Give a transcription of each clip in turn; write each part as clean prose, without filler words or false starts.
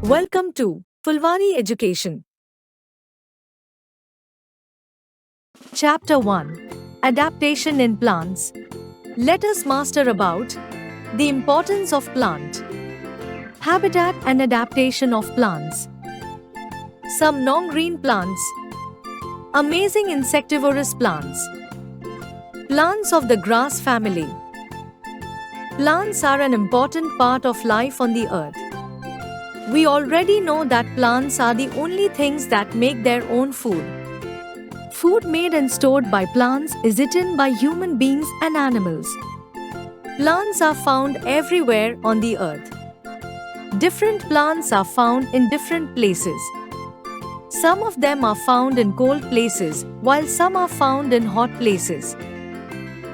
Welcome to Fulwari Education. Chapter 1 Adaptation in Plants. Let us master about the importance of plant, habitat and adaptation of plants. Some non-green plants, amazing insectivorous plants, plants of the grass family. Plants are an important part of life on the earth. We already know that plants are the only things that make their own food. Food made and stored by plants is eaten by human beings and animals. Plants are found everywhere on the earth. Different plants are found in different places. Some of them are found in cold places, while some are found in hot places.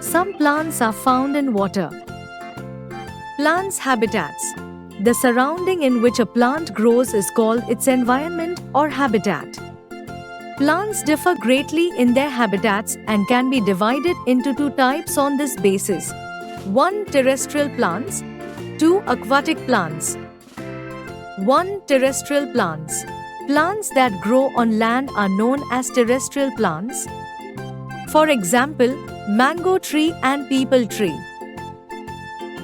Some plants are found in water. Plants' habitats. The surrounding in which a plant grows is called its environment or habitat. Plants differ greatly in their habitats and can be divided into two types on this basis. 1. Terrestrial plants. 2. Aquatic plants. 1. Terrestrial plants. Plants that grow on land are known as terrestrial plants. For example, mango tree and peepal tree.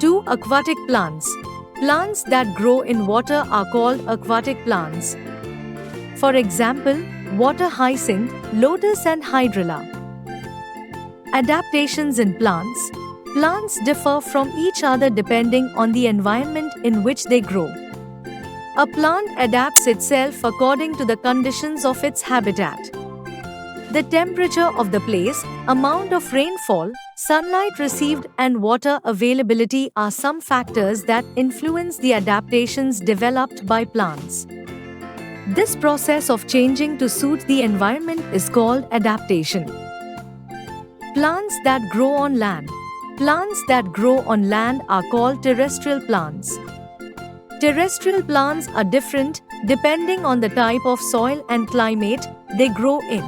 2. Aquatic plants. Plants that grow in water are called aquatic plants. For example, water hyacinth, lotus and hydrilla. Adaptations in plants. Plants differ from each other depending on the environment in which they grow. A plant adapts itself according to the conditions of its habitat. The temperature of the place, amount of rainfall, sunlight received and water availability are some factors that influence the adaptations developed by plants. This process of changing to suit the environment is called adaptation. Plants that grow on land. Plants that grow on land are called terrestrial plants. Terrestrial plants are different depending on the type of soil and climate they grow in.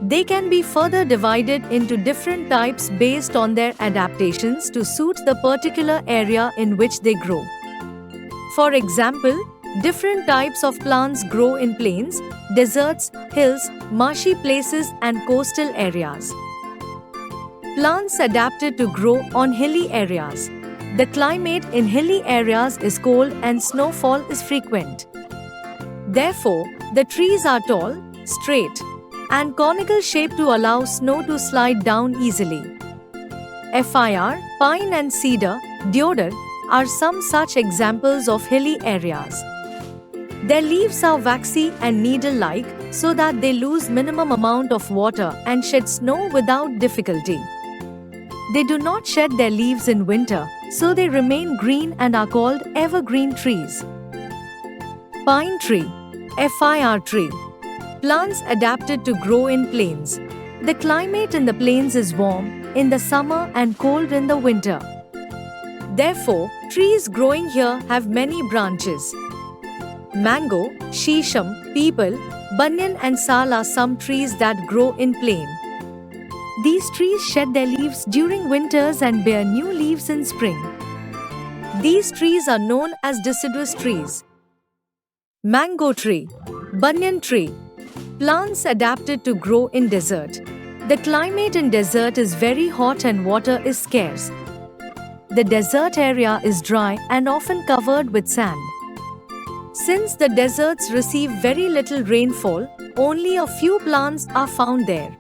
They can be further divided into different types based on their adaptations to suit the particular area in which they grow. For example, different types of plants grow in plains, deserts, hills, marshy places, and coastal areas. Plants adapted to grow on hilly areas. The climate in hilly areas is cold and snowfall is frequent. Therefore, the trees are tall, straight, and conical shape to allow snow to slide down easily. Fir, pine and cedar, deodar, are some such examples of hilly areas. Their leaves are waxy and needle-like so that they lose minimum amount of water and shed snow without difficulty. They do not shed their leaves in winter, so they remain green and are called evergreen trees. Pine tree, Fir tree. Plants adapted to grow in plains. The climate in the plains is warm in the summer and cold in the winter. Therefore, trees growing here have many branches. Mango, shisham, peepal, banyan and sal are some trees that grow in plain. These trees shed their leaves during winters and bear new leaves in spring. These trees are known as deciduous trees. Mango tree, banyan tree. Plants adapted to grow in desert. The climate in desert is very hot and water is scarce. The desert area is dry and often covered with sand. Since the deserts receive very little rainfall, only a few plants are found there.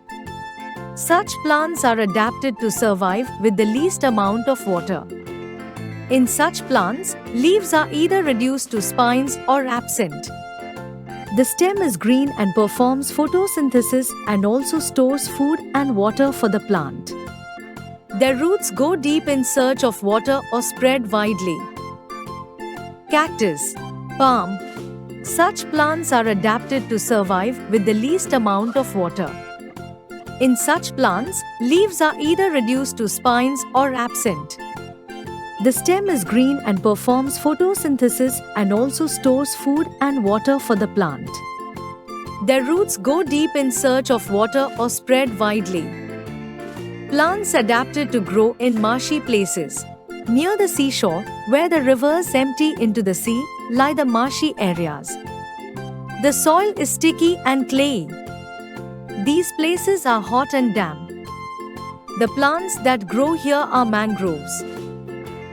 Such plants are adapted to survive with the least amount of water. In such plants, leaves are either reduced to spines or absent. The stem is green and performs photosynthesis and also stores food and water for the plant. Their roots go deep in search of water or spread widely. Cactus, palm. Such plants are adapted to survive with the least amount of water. In such plants, leaves are either reduced to spines or absent. The stem is green and performs photosynthesis and also stores food and water for the plant. Their roots go deep in search of water or spread widely. Plants adapted to grow in marshy places. Near the seashore, where the rivers empty into the sea, lie the marshy areas. The soil is sticky and clayey. These places are hot and damp. The plants that grow here are mangroves.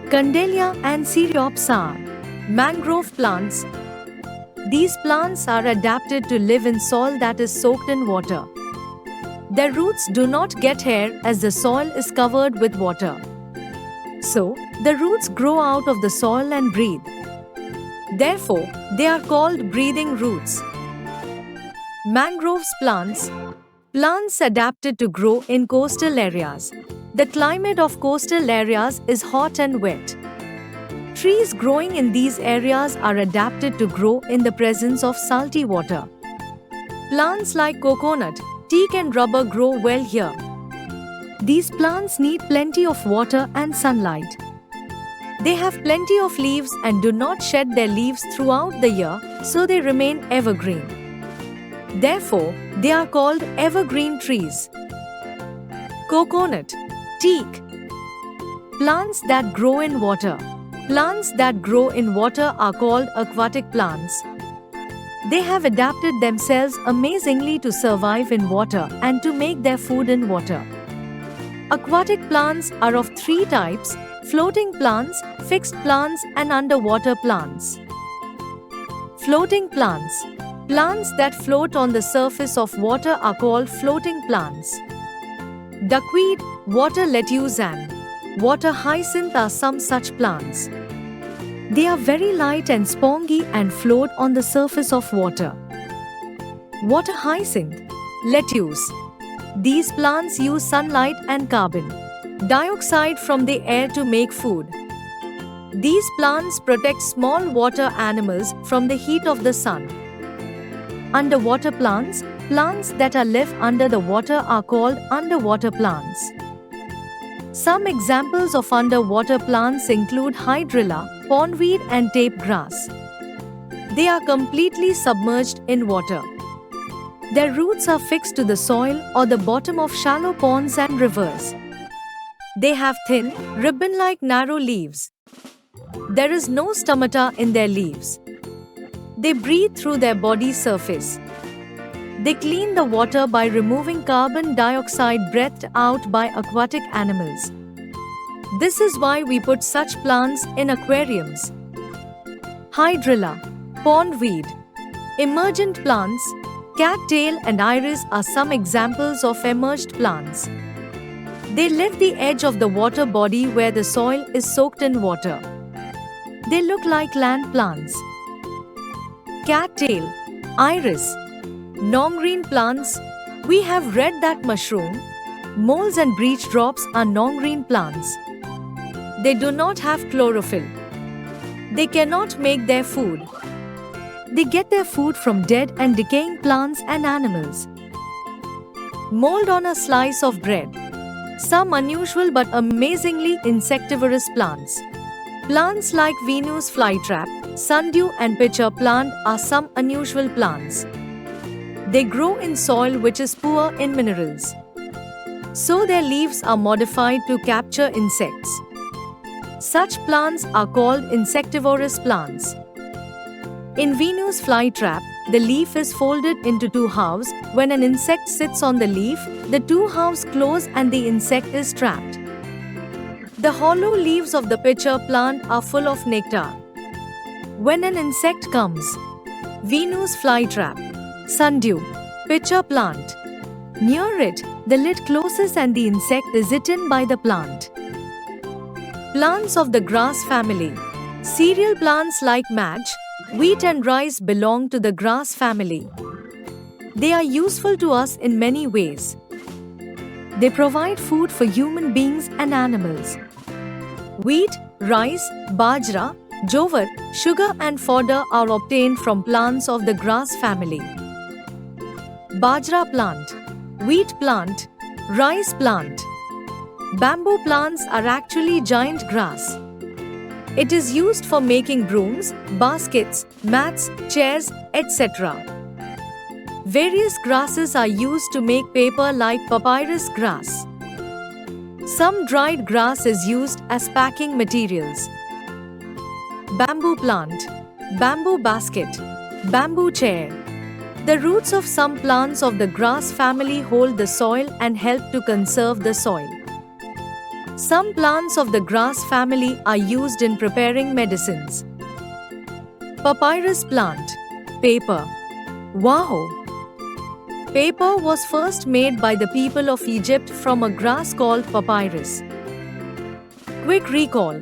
Condalia and Cereops are mangrove plants. These plants are adapted to live in soil that is soaked in water. Their roots do not get air as the soil is covered with water. So, the roots grow out of the soil and breathe. Therefore, they are called breathing roots. Mangroves plants adapted to grow in coastal areas. The climate of coastal areas is hot and wet. Trees growing in these areas are adapted to grow in the presence of salty water. Plants like coconut, teak and rubber grow well here. These plants need plenty of water and sunlight. They have plenty of leaves and do not shed their leaves throughout the year, so they remain evergreen. Therefore, they are called evergreen trees. Coconut, teak. Plants that grow in water. Plants that grow in water are called aquatic plants. They have adapted themselves amazingly to survive in water and to make their food in water. Aquatic plants are of three types: floating plants, fixed plants, and underwater plants. Floating plants. Plants that float on the surface of water are called floating plants. Duckweed, water lettuce and water hyacinth are some such plants. They are very light and spongy and float on the surface of water. Water hyacinth, lettuce. These plants use sunlight and carbon dioxide from the air to make food. These plants protect small water animals from the heat of the sun. Underwater plants, plants that live under the water are called underwater plants. Some examples of underwater plants include hydrilla, pondweed and tape grass. They are completely submerged in water. Their roots are fixed to the soil or the bottom of shallow ponds and rivers. They have thin, ribbon-like narrow leaves. There is no stomata in their leaves. They breathe through their body surface. They clean the water by removing carbon dioxide breathed out by aquatic animals. This is why we put such plants in aquariums. Hydrilla, pondweed, emergent plants, cattail and iris are some examples of emerged plants. They live the edge of the water body where the soil is soaked in water. They look like land plants. Cattail, iris, non-green plants. We have read that mushroom, moles and breech drops are non-green plants. They do not have chlorophyll. They cannot make their food. They get their food from dead and decaying plants and animals. Mold on a slice of bread. Some unusual but amazingly insectivorous plants. Plants like Venus flytrap, sundew and pitcher plant are some unusual plants. They grow in soil which is poor in minerals. So their leaves are modified to capture insects. Such plants are called insectivorous plants. In Venus flytrap, the leaf is folded into two halves. When an insect sits on the leaf, the two halves close and the insect is trapped. The hollow leaves of the pitcher plant are full of nectar. When an insect comes, Venus flytrap, sundew, pitcher plant, near it, the lid closes and the insect is eaten by the plant. Plants of the grass family. Cereal plants like match, wheat and rice belong to the grass family. They are useful to us in many ways. They provide food for human beings and animals. Wheat, rice, bajra, jowar, sugar and fodder are obtained from plants of the grass family. Bajra plant, wheat plant, rice plant. Bamboo plants are actually giant grass. It is used for making brooms, baskets, mats, chairs, etc. Various grasses are used to make paper like papyrus grass. Some dried grass is used as packing materials. Bamboo plant. Bamboo basket, bamboo chair. The roots of some plants of the grass family hold the soil and help to conserve the soil. Some plants of the grass family are used in preparing medicines. Papyrus plant, paper. Wow! Paper was first made by the people of Egypt from a grass called papyrus. Quick recall.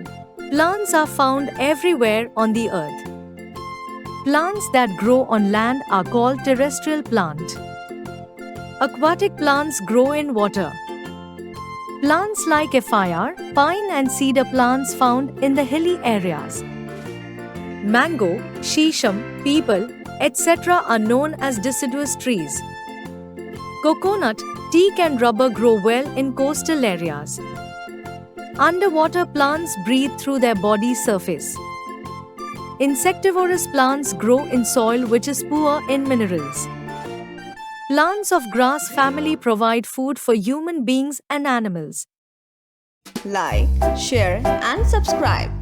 Plants are found everywhere on the earth. Plants that grow on land are called terrestrial plant. Aquatic plants grow in water. Plants like effiar, pine and cedar plants found in the hilly areas. Mango, shisham, peepal, etc. are known as deciduous trees. Coconut, teak and rubber grow well in coastal areas. Underwater plants breathe through their body surface. Insectivorous plants grow in soil which is poor in minerals. Plants of grass family provide food for human beings and animals. Like, share and subscribe.